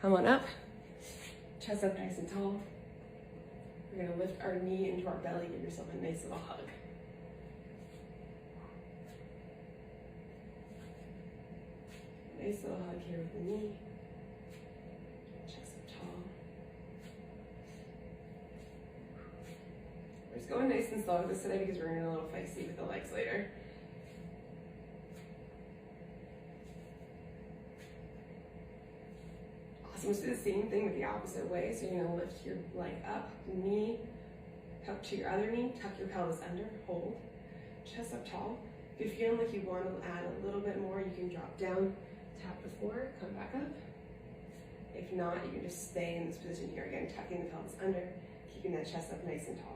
Come on up. Chest up nice and tall. We're gonna lift our knee into our belly, give yourself a nice little hug. Nice little hug here with the knee. Chest up tall. We're just going nice and slow with this today because we're gonna get a little feisty with the legs later. Awesome, let's do the same thing with the opposite way. So you're gonna lift your leg up, knee up to your other knee, tuck your pelvis under, hold, chest up tall. If you're feeling like you want to add a little bit more, you can drop down, tap the floor, come back up. If not, you can just stay in this position here again, tucking the pelvis under, keeping that chest up nice and tall.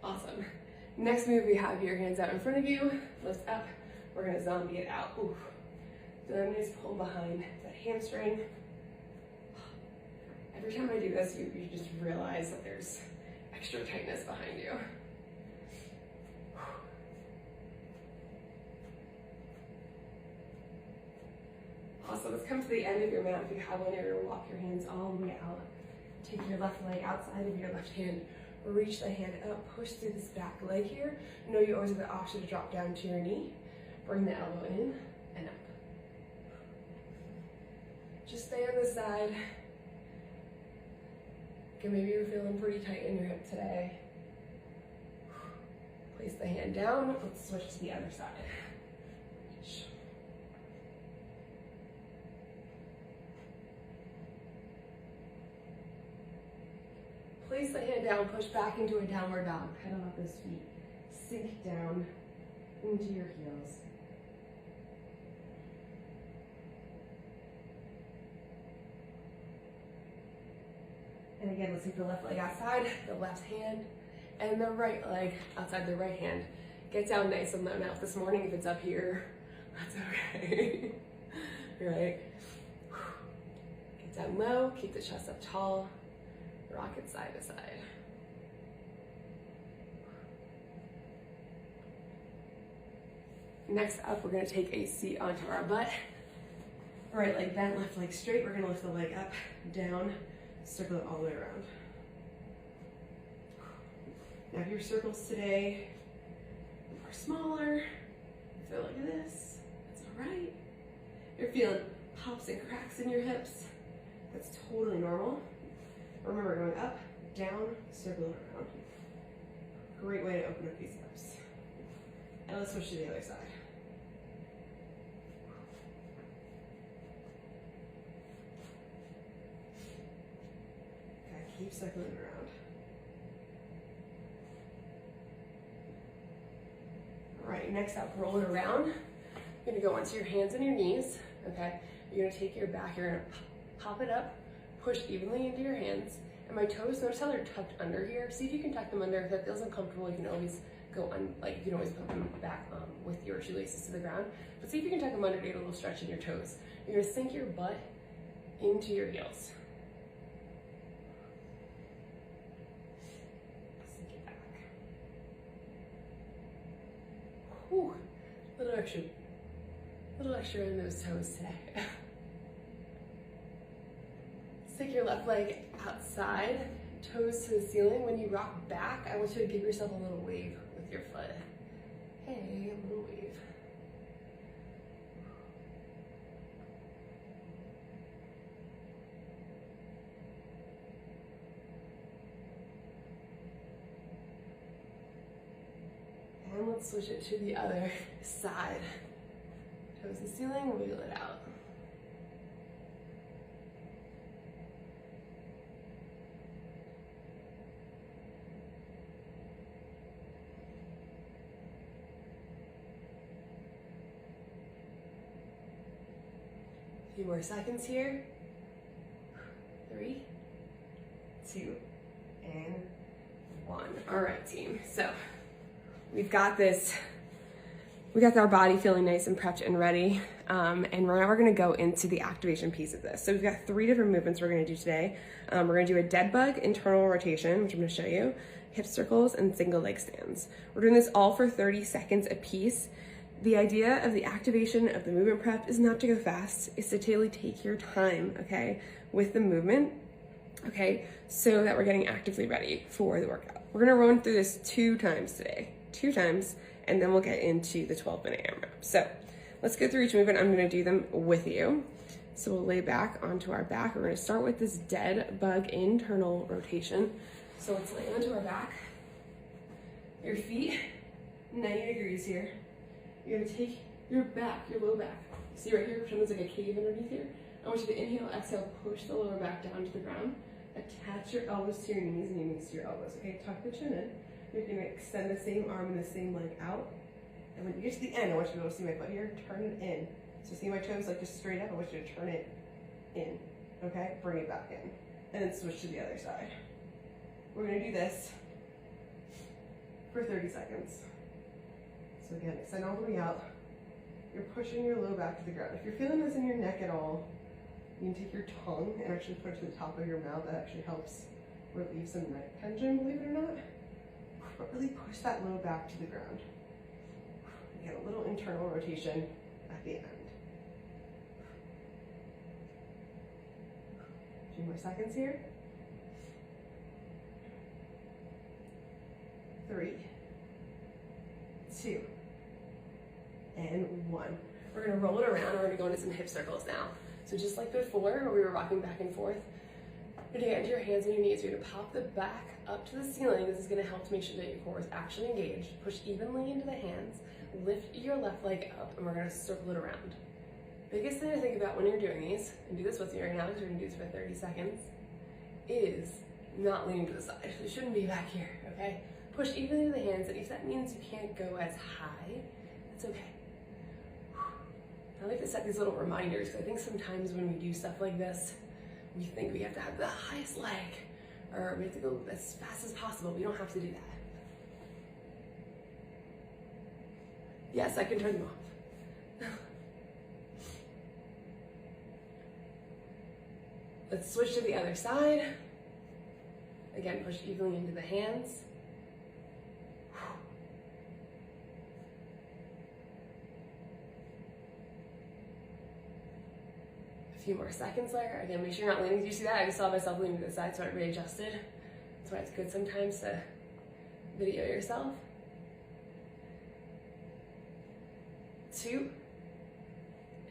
Awesome. Next move we have your hands out in front of you, lift up. We're gonna zombie it out. Ooh. So then just pull behind that hamstring. Every time I do this, you just realize that there's extra tightness behind you. Awesome, let's come to the end of your mat. If you have one, you're gonna walk your hands all the way out. Take your left leg outside of your left hand. Reach the hand up, push through this back leg here. Know you always have the option to drop down to your knee. Bring the elbow in and up. Just stay on this side. Okay, maybe you're feeling pretty tight in your hip today. Place the hand down. Let's switch to the other side. Place the hand down, push back into a downward dog. Pedal up those feet. Sink down into your heels. And again, let's take the left leg outside, the left hand, and the right leg outside the right hand. Get down nice and low. Now, this morning, if it's up here, that's okay. Right? Get down low, keep the chest up tall. Rock it side to side. Next up, we're gonna take a seat onto our butt. Right leg bent, left leg straight. We're gonna lift the leg up, down, circle it all the way around. Now if your circles today are smaller, feel like this, that's all right. You're feeling pops and cracks in your hips, that's totally normal. Remember, going up, down, circle around. Great way to open up these hips. And let's switch to the other side. Okay, keep circling around. All right, next up, roll it around. You're gonna go onto your hands and your knees, okay? You're gonna take your back, you're gonna pop it up, push evenly into your hands, and my toes, notice how they're tucked under here. See if you can tuck them under. If that feels uncomfortable, you can always go on, like you can always put them back with your shoelaces to the ground. But see if you can tuck them under to get a little stretch in your toes. You're gonna sink your butt into your heels. Sink it back. Whew, little extra in those toes today. Stick your left leg outside, toes to the ceiling. When you rock back, I want you to give yourself a little wave with your foot. Hey, a little wave. And let's switch it to the other side. Toes to the ceiling, wiggle it out. A few more seconds here. 3, 2, and 1. All right, team. So we've got this. We got our body feeling nice and prepped and ready. And now we're gonna go into the activation piece of this. So we've got 3 different movements we're gonna do today. We're gonna do a dead bug internal rotation, which I'm gonna show you, hip circles, and single leg stands. We're doing this all for 30 seconds a piece. The idea of the activation of the movement prep is not to go fast, it's to totally take your time, okay, with the movement, okay, so that we're getting actively ready for the workout. We're gonna run through this 2 times today, 2 times, and then we'll get into the 12-minute AMRAP. So let's go through each movement. I'm gonna do them with you. So we'll lay back onto our back. We're gonna start with this dead bug internal rotation. So let's lay onto our back. Your feet, 90 degrees here. You're gonna take your back, your low back. See right here, pretend there's like a cave underneath here. I want you to inhale, exhale, push the lower back down to the ground. Attach your elbows to your knees and your knees to your elbows, okay? Tuck the chin in. You're gonna extend the same arm and the same leg out. And when you get to the end, I want you to be able to see my foot here, turn it in. So see my toes like just straight up, I want you to turn it in, okay? Bring it back in. And then switch to the other side. We're gonna do this for 30 seconds. So again, extend all the way out. You're pushing your low back to the ground. If you're feeling this in your neck at all, you can take your tongue and actually put it to the top of your mouth. That actually helps relieve some neck tension, believe it or not. But really push that low back to the ground. You get a little internal rotation at the end. A few more seconds here. 3, 2, and 1. We're gonna roll it around. We're gonna go into some hip circles now. So just like before, where we were rocking back and forth, you're gonna get into your hands and your knees. You're gonna pop the back up to the ceiling. This is gonna help to make sure that your core is actually engaged. Push evenly into the hands. Lift your left leg up, and we're gonna circle it around. Biggest thing to think about when you're doing these, and do this with me right now, because we're gonna do this for 30 seconds, is not leaning to the side. So you shouldn't be back here, okay? Push evenly to the hands, and if that means you can't go as high, it's okay. I like to set these little reminders, because I think sometimes when we do stuff like this, we think we have to have the highest leg, or we have to go as fast as possible. We don't have to do that. Yes, I can turn them off. Let's switch to the other side. Again, push evenly into the hands. A few more seconds there. Again, make sure you're not leaning. Did you see that? I just saw myself leaning to the side, so I readjusted. That's why it's good sometimes to video yourself. 2,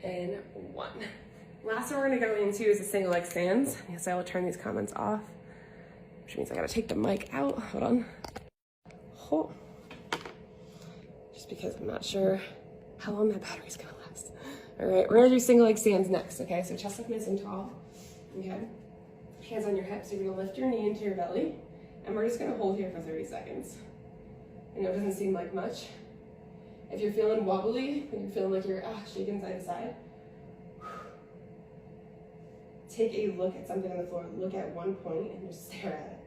and 1. Last one we're gonna go into is the single leg stands. Yes, I will turn these comments off, which means I gotta take the mic out. Hold on. Oh. Just because I'm not sure how long that battery's gonna last. All right, we're gonna do single leg stands next, okay? So chest up nice and tall, okay? Hands on your hips, you're gonna lift your knee into your belly, and we're just gonna hold here for 30 seconds. I know it doesn't seem like much. If you're feeling wobbly, if you're feeling like you're shaking side to side, take a look at something on the floor. Look at one point and just stare at it.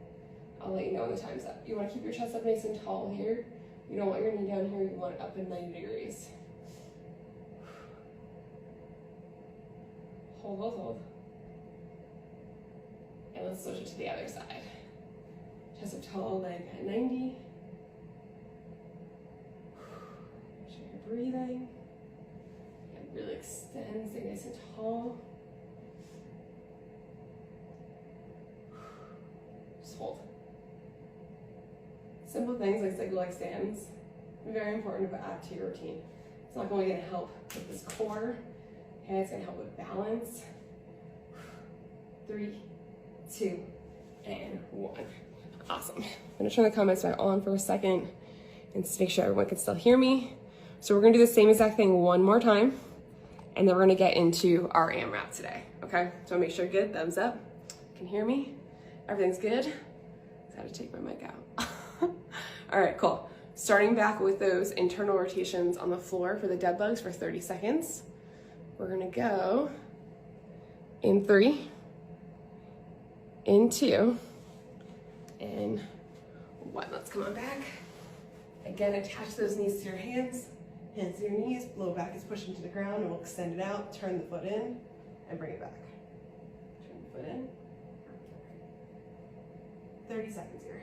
I'll let you know when the time's up. You want to keep your chest up nice and tall here. You don't want your knee down here. You want it up in 90 degrees. Hold, hold, hold. And let's switch it to the other side. Chest up tall, leg at 90. Breathing, and really extend, stay nice and tall. Just hold. Simple things like single leg stands, very important to add to your routine. It's not only going to help with this core, and it's going to help with balance. 3, 2, and 1. Awesome. I'm going to turn the comments back on for a second and just make sure everyone can still hear me. So we're gonna do the same exact thing one more time, and then we're gonna get into our AMRAP today, okay? So make sure good, thumbs up. Can you hear me? Everything's good? I had to take my mic out. All right, cool. Starting back with those internal rotations on the floor for the dead bugs for 30 seconds. We're gonna go in 3, in 2, and 1. Let's come on back. Again, attach those knees to your hands. Hands to your knees, low back is pushing to the ground, and we'll extend it out, turn the foot in, and bring it back. Turn the foot in. 30 seconds here.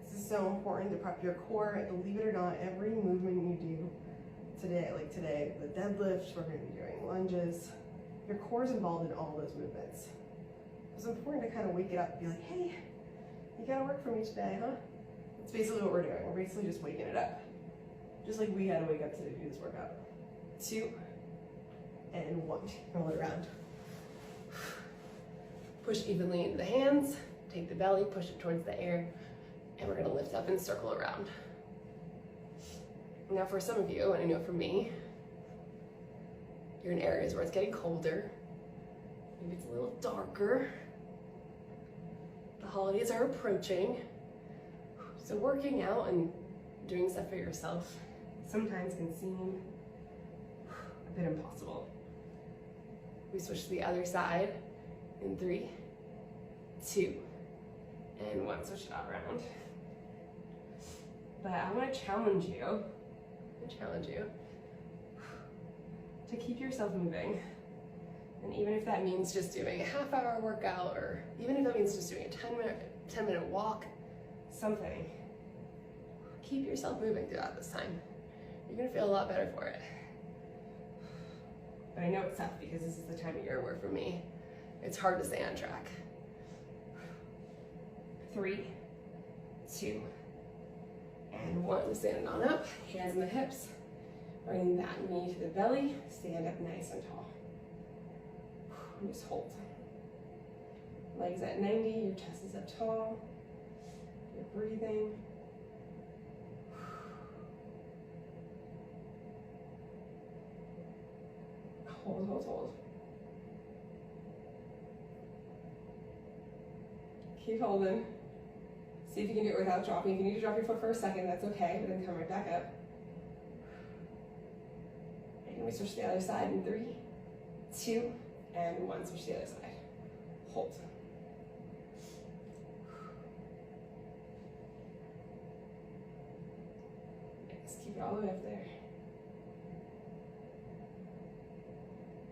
This is so important to prep your core. Believe it or not, every movement you do today, like today, the deadlifts, we're gonna be doing lunges, your core is involved in all those movements. It's important to kind of wake it up and be like, hey, you gotta work for me today, huh? That's basically what we're doing. We're basically just waking it up. Just like we had to wake up to do this workout. 2 and 1. Roll it around. Push evenly into the hands. Take the belly, push it towards the air. And we're gonna lift up and circle around. Now for some of you, and I know for me, you're in areas where it's getting colder. Maybe it's a little darker. The holidays are approaching. So working out and doing stuff for yourself sometimes can seem a bit impossible. We switch to the other side in 3, 2, and 1. Switch it all around. But I want to challenge you to keep yourself moving. And even if that means just doing a half-hour workout, or even if that means just doing a 10-minute walk, something. Keep yourself moving throughout this time. You're gonna feel a lot better for it. But I know it's tough because this is the time of year where for me, it's hard to stay on track. 3, 2, and 1. Standing on up, hands in the hips. Bringing that knee to the belly, stand up nice and tall. And just hold. Legs at 90, your chest is up tall. You're breathing. Hold, hold, hold. Keep holding. See if you can do it without dropping. If you need to drop your foot for a second, that's okay, but then come right back up. And we switch to the other side in 3, 2, and 1. Switch to the other side. Hold. Just keep it all the way up there.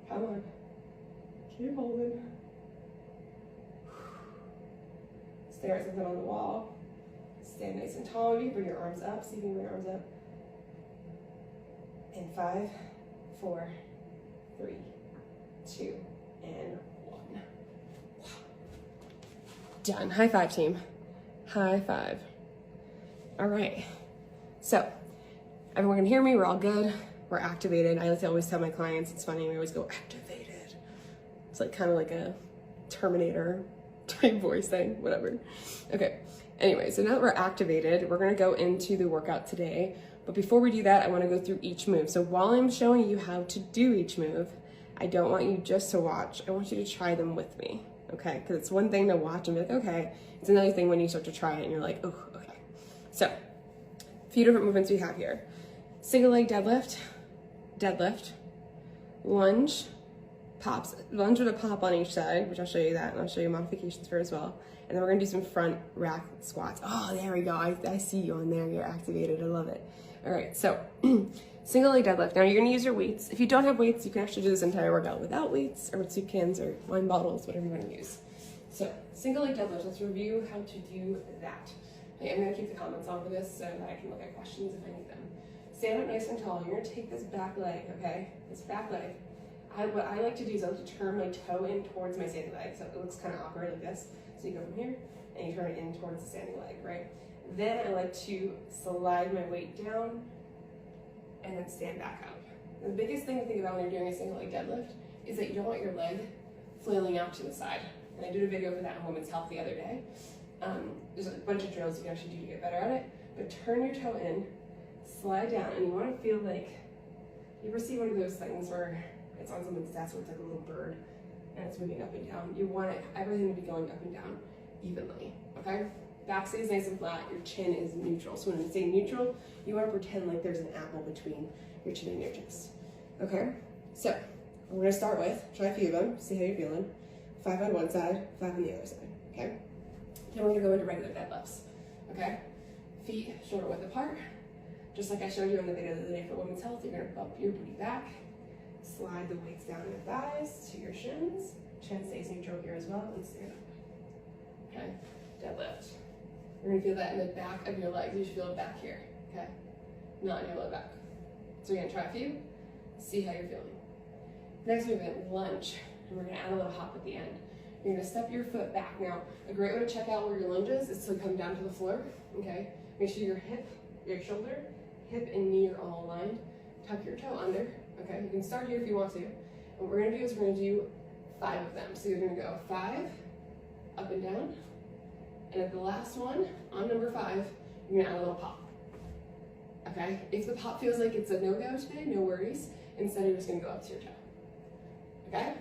Come on. Keep holding. Stare at something on the wall. Stand nice and tall. You bring your arms up. See if you can bring your arms up. In 5, 4, 3, 2, and 1. Done. High five, team. High five. All right. So, everyone can hear me. We're all good. We're activated. I like to always tell my clients, it's funny, we always go activated. It's like kind of like a Terminator type voice thing, whatever. Okay. Anyway, so now that we're activated, we're gonna go into the workout today. But before we do that, I wanna go through each move. So while I'm showing you how to do each move, I don't want you just to watch. I want you to try them with me, okay? Because it's one thing to watch and be like, okay. It's another thing when you start to try it and you're like, oh, okay. So, a few different movements we have here. Single leg deadlift, deadlift, lunge, pops, lunge with a pop on each side, which I'll show you that, and I'll show you modifications for as well. And then we're gonna do some front rack squats. Oh, there we go, I see you on there, you're activated, I love it. All right, so single leg deadlift. Now you're gonna use your weights. If you don't have weights, you can actually do this entire workout without weights, or with soup cans, or wine bottles, whatever you wanna use. So, single leg deadlift, let's review how to do that. Okay, I'm gonna keep the comments on for this so that I can look at questions if I need them. Stand up nice and tall. You're gonna take this back leg, okay? This back leg. What I like to do is I like to turn my toe in towards my standing leg, so it looks kind of awkward like this. So you go from here, and you turn it in towards the standing leg, right? Then I like to slide my weight down, and then stand back up. The biggest thing to think about when you're doing a single leg deadlift is that you don't want your leg flailing out to the side. And I did a video for that in Women's Health the other day. There's a bunch of drills you can actually do to get better at it, but turn your toe in, slide down, and you want to feel like, you ever see one of those things where it's on someone's desk where it's like a little bird and it's moving up and down? You want everything to be going up and down evenly, okay? Back stays nice and flat, your chin is neutral. So when I say neutral, you want to pretend like there's an apple between your chin and your chest, okay? So, we're going to start with, try a few of them, see how you're feeling. 5 on one side, 5 on the other side, okay? Then we're going to go into regular deadlifts, okay? Feet shoulder width apart, Just like I showed you in the video the other day for Women's Health, you're gonna bump your booty back, slide the weights down your thighs to your shins, chin stays neutral here as well, and stand up. Okay, deadlift. You're gonna feel that in the back of your legs. You should feel it back here, okay? Not in your low back. So we're gonna try a few, see how you're feeling. Next movement, lunge, and we're gonna add a little hop at the end. You're gonna step your foot back. Now, a great way to check out where your lunge is to come down to the floor, okay? Make sure your hip, your shoulder, hip and knee are all aligned. Tuck your toe under, okay? You can start here if you want to. And what we're gonna do is we're gonna do 5 of them. So you're gonna go 5, up and down. And at the last one, on number 5, you're gonna add a little pop. Okay? If the pop feels like it's a no-go today, no worries. Instead, you're just gonna go up to your toe. Okay?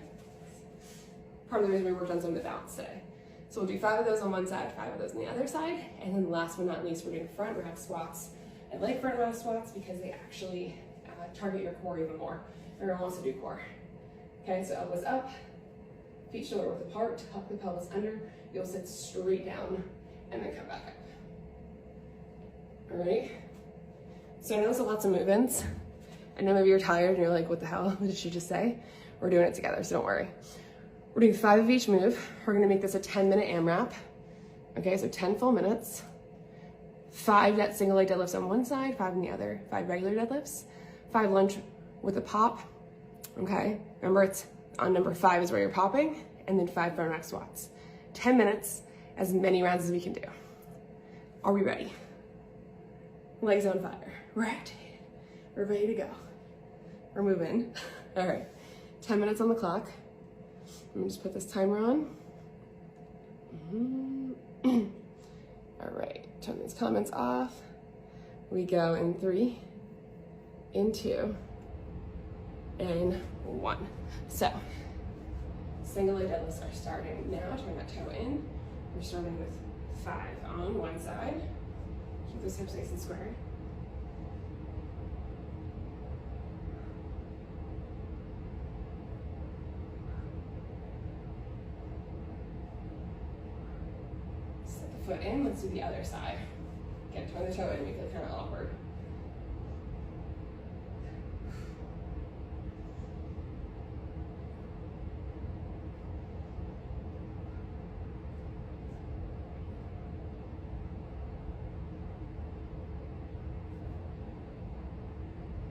Part of the reason we worked on some of the balance today. So we'll do 5 of those on one side, 5 of those on the other side. And then last but not least, we're doing front rack squats. I like front rack squats because they actually target your core even more. Everyone wants to do core. Okay, so elbows up, feet shoulder width apart, tuck the pelvis under. You'll sit straight down and then come back up. All right? So I know there's lots of movements. I know maybe you're tired and you're like, what the hell? What did she just say? We're doing it together, so don't worry. We're doing 5 of each move. We're gonna make this a 10-minute AMRAP. Okay, so 10 full minutes. 5 net single leg deadlifts on one side, 5 on the other. 5 regular deadlifts. 5 lunge with a pop. Okay, remember it's on number 5 is where you're popping, and then 5 front rack squats. 10 minutes, as many rounds as we can do. Are we ready? Legs on fire. We're activated. We're ready to go. We're moving. All right, 10 minutes on the clock. Let me just put this timer on. All right, turn these comments off. We go in 3, in 2, and 1. So, single leg deadlifts are starting now. Turn that toe in. We're starting with 5 on one side. Keep those hips nice and square. Set the foot in. Let's do the other side. Again, turn the toe in. Make it kind of awkward.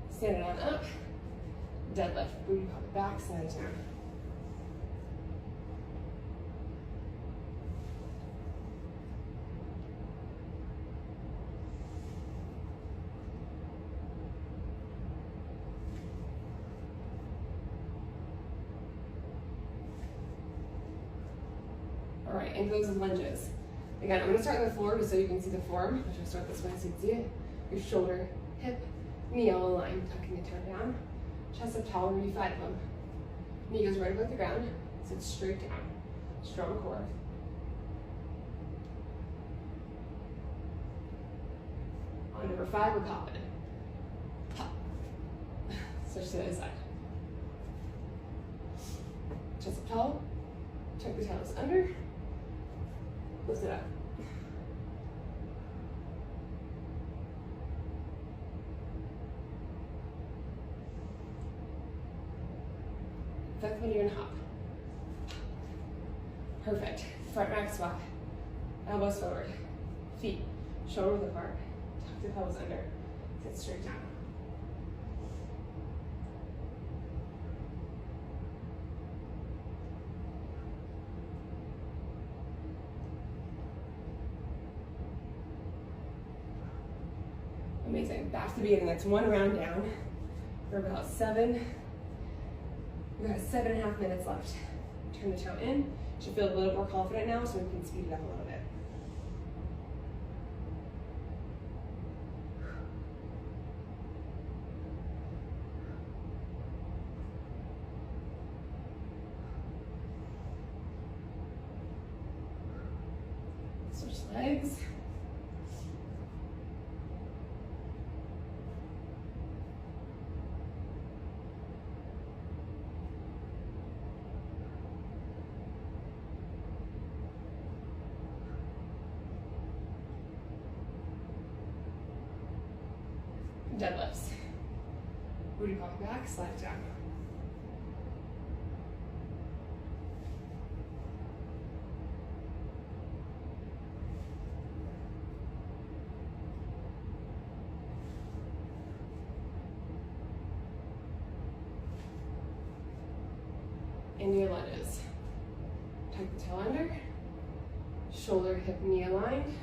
Stand it on up, deadlift, booty pop it back, side down. All right, and those lunges. Again, I'm gonna start on the floor just so you can see the form. I'm gonna start this way so you can see it. Your shoulder, hip, knee all aligned, tucking the toe down. Chest up tall, we're gonna do 5 of them. Knee goes right above the ground, sit straight down. Strong core. On number 5, we're popping. Pop. Switch to the other side. Chest up tall, tuck the toes under, lift it up. That's when you're gonna hop. Perfect. Front rack squat. Elbows forward. Feet shoulder width apart. Tuck the pelvis under. Sit straight down. Amazing. Back to the beginning. That's 1 round down. We're about 7. We've got 7.5 minutes left. Turn the toe in. Should feel a little more confident now, so we can speed it up a little bit. Switch legs. Deadlifts. Booty pop back, slide it down. Into your lunges. Tuck the tail under. Shoulder, hip, knee aligned.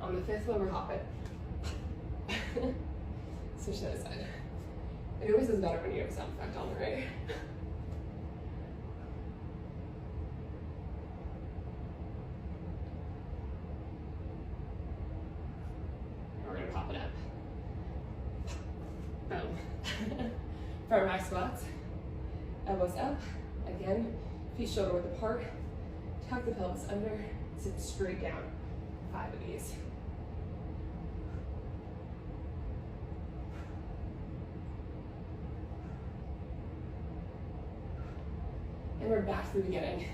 On the fifth one, we're hopping. Switch to the other side. It always is better when you have a sound effect on, right? We're gonna pop it up. Boom. Front rack squats. Elbows up. Again, feet shoulder width apart. Tuck the pelvis under. Sit straight down. 5 of these. And we're back to the beginning.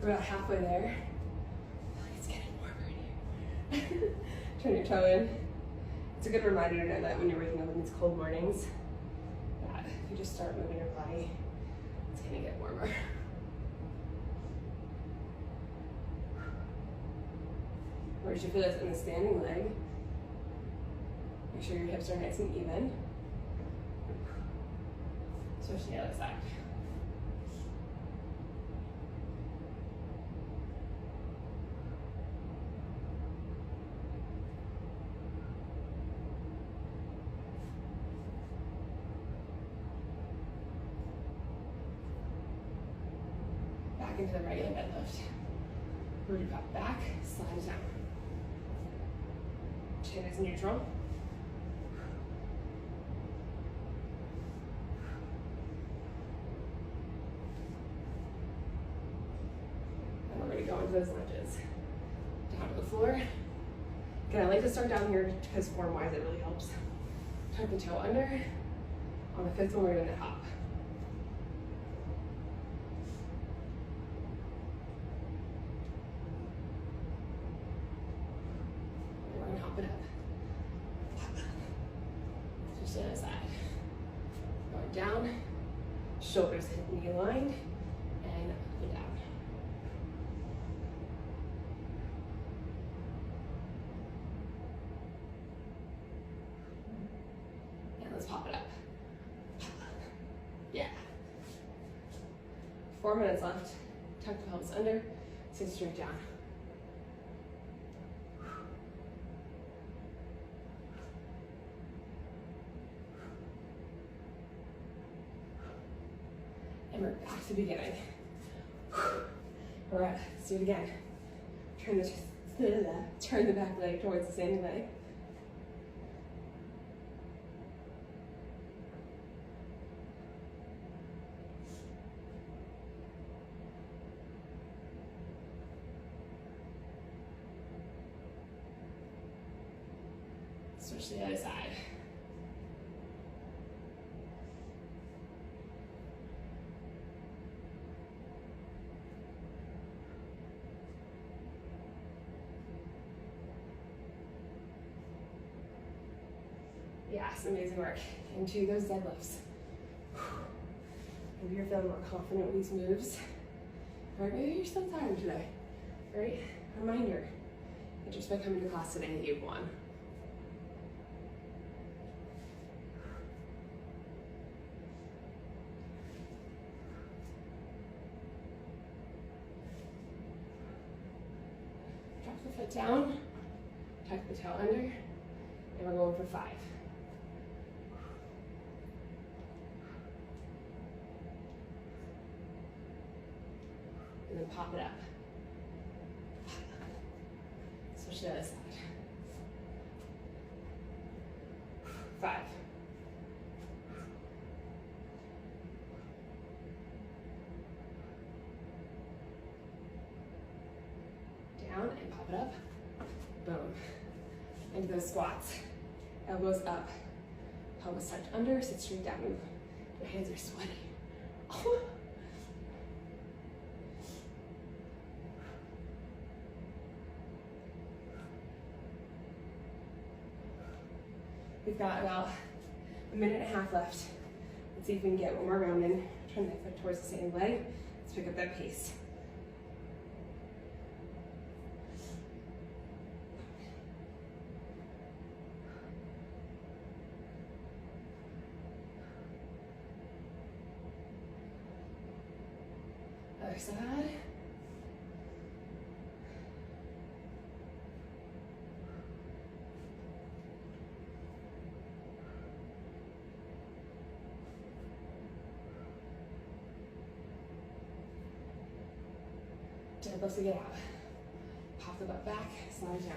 We're about halfway there. It's getting warmer in here. Turn your toe in. It's a good reminder to know that when you're waking up in these cold mornings, that if you just start moving your body, it's gonna get warmer. Where you feel this in the standing leg. Make sure your hips are nice and even. Switch to the other side. Back into the regular deadlift. Booty pop back, slide it down. Chin is neutral. And we're going to go into those lunges. Down to the floor. Again, I like to start down here because form-wise it really helps. Tuck the toe under. On the fifth one, we're going to hop. Hop it up. Switch to the other side. Going down. Shoulders hip knee aligned. And up and down. And let's pop it up. Yeah. 4 minutes left. Tuck the pelvis under. Sit straight down. And we're back to the beginning. All right, let's do it again. Turn the back leg towards the standing leg. Switch to the other side. Yes, amazing work. Into those deadlifts. Maybe you're feeling more confident with these moves. All right, maybe you're still tired today. All right, reminder that just by coming to class today that you've won. Drop the foot down, tuck the toe under, and we're going for 5. And then pop it up. Switch to the other side. 5. Down and pop it up. Boom. Into those squats. Elbows up. Pelvis tucked under. Sit straight down. Your hands are sweaty. Oh. We've got about a minute and a half left. Let's see if we can get one more round in. Turn that foot towards the same leg. Let's pick up that pace. Other side. Deadlifts to get out. Pop the butt back, slide down.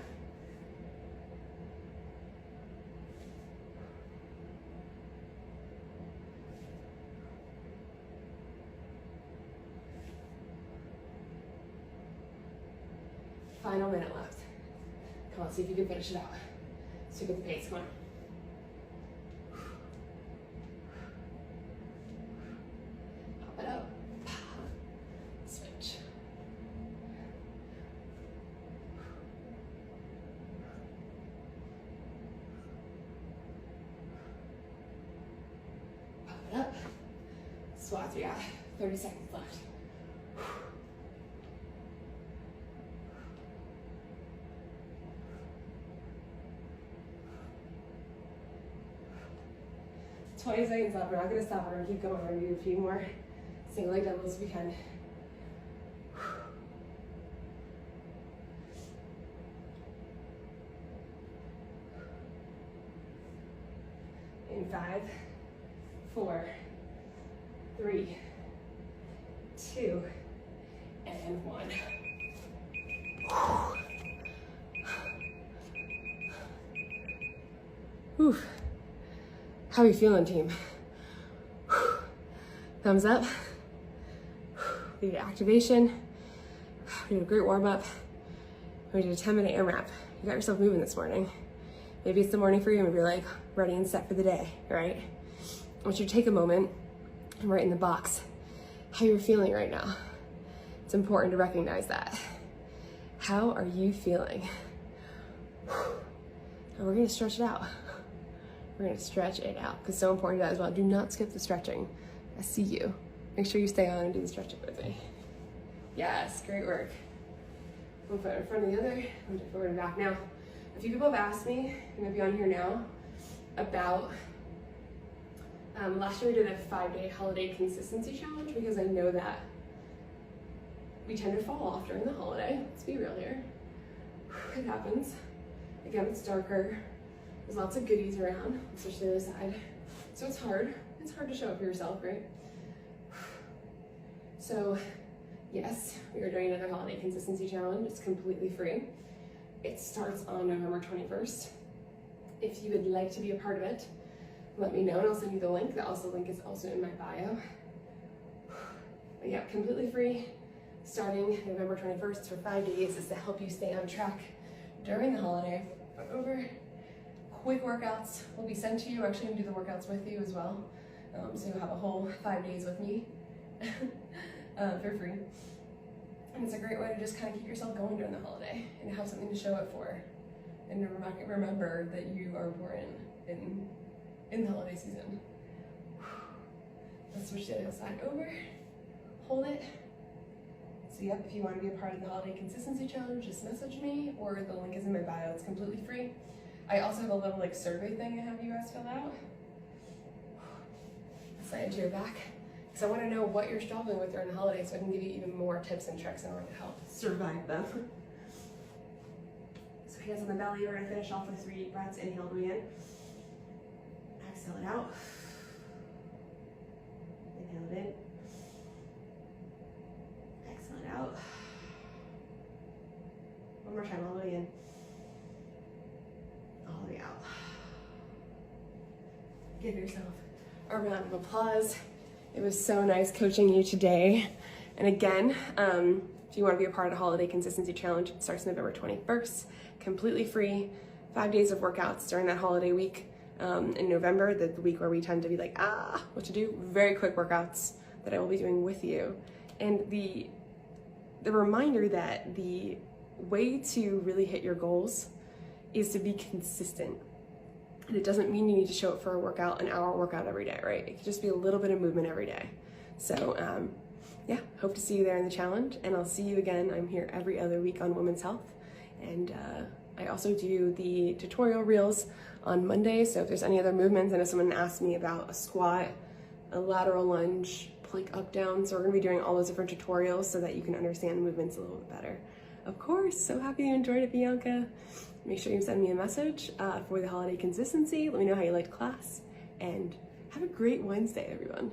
Final minute left. Come on, see if you can finish it out. So get the pace, come on. Pop it up. Switch. Pop it up. Squats, we got 30 seconds left. $20 seconds left. We're not going to stop. We're going to keep going. We're going to do a few more single leg doubles if we can. In 5, 4, 3, 2, and 1. Whew. How are you feeling, team? Thumbs up. We did activation. We did a great warm up. We did a 10-minute AMRAP. You got yourself moving this morning. Maybe it's the morning for you, maybe you're like ready and set for the day, right? I want you to take a moment and write in the box how you're feeling right now. It's important to recognize that. How are you feeling? And we're gonna stretch it out. We're gonna stretch it out because it's so important to that as well. Do not skip the stretching. I see you. Make sure you stay on and do the stretching with me. Yes, great work. One foot in front of the other, one foot forward and back. Now, a few people have asked me, you might be on here now, about, last year we did a 5-day holiday consistency challenge because I know that we tend to fall off during the holiday. Let's be real here. It happens. Again, it's darker. There's lots of goodies around, especially the other side. So it's hard. It's hard to show up for yourself, right? So yes, we are doing another holiday consistency challenge. It's completely free. It starts on November 21st. If you would like to be a part of it, let me know and I'll send you the link. The link is also in my bio. But yeah, completely free. Starting November 21st, it's for 5 days. It's to help you stay on track during the holiday. Over quick workouts will be sent to you. Actually, I'm gonna do the workouts with you as well. So you'll have a whole 5 days with me for free. And it's a great way to just kind of keep yourself going during the holiday and have something to show up for. And to remember that you are important in the holiday season. Let's switch the other side over. Hold it. So yep, if you want to be a part of the holiday consistency challenge, just message me, or the link is in my bio. It's completely free. I also have a little survey thing I have you guys fill out. Slide into your back, because I want to know what you're struggling with during the holidays, so I can give you even more tips and tricks in order to help survive them. So hands on the belly. We're gonna finish off with 3 deep breaths. Inhale to in. Exhale it out. Inhale it in. Exhale it out. One more time, all the way in. All the way out. Give yourself a round of applause. It was so nice coaching you today. And again, if you want to be a part of the Holiday Consistency Challenge, it starts November 21st, completely free, 5 days of workouts during that holiday week. In November, the week where we tend to be like, what to do? Very quick workouts that I will be doing with you. And the reminder that the way to really hit your goals is to be consistent. And it doesn't mean you need to show up for a workout, an hour workout every day, right? It could just be a little bit of movement every day. So yeah, hope to see you there in the challenge, and I'll see you again. I'm here every other week on Women's Health, and I also do the tutorial reels on Monday. So if there's any other movements, I know someone asked me about a squat, a lateral lunge, plank up down. So we're gonna be doing all those different tutorials so that you can understand movements a little bit better. Of course, so happy you enjoyed it, Bianca. Make sure you send me a message for the holiday consistency. Let me know how you liked class, and have a great Wednesday, everyone.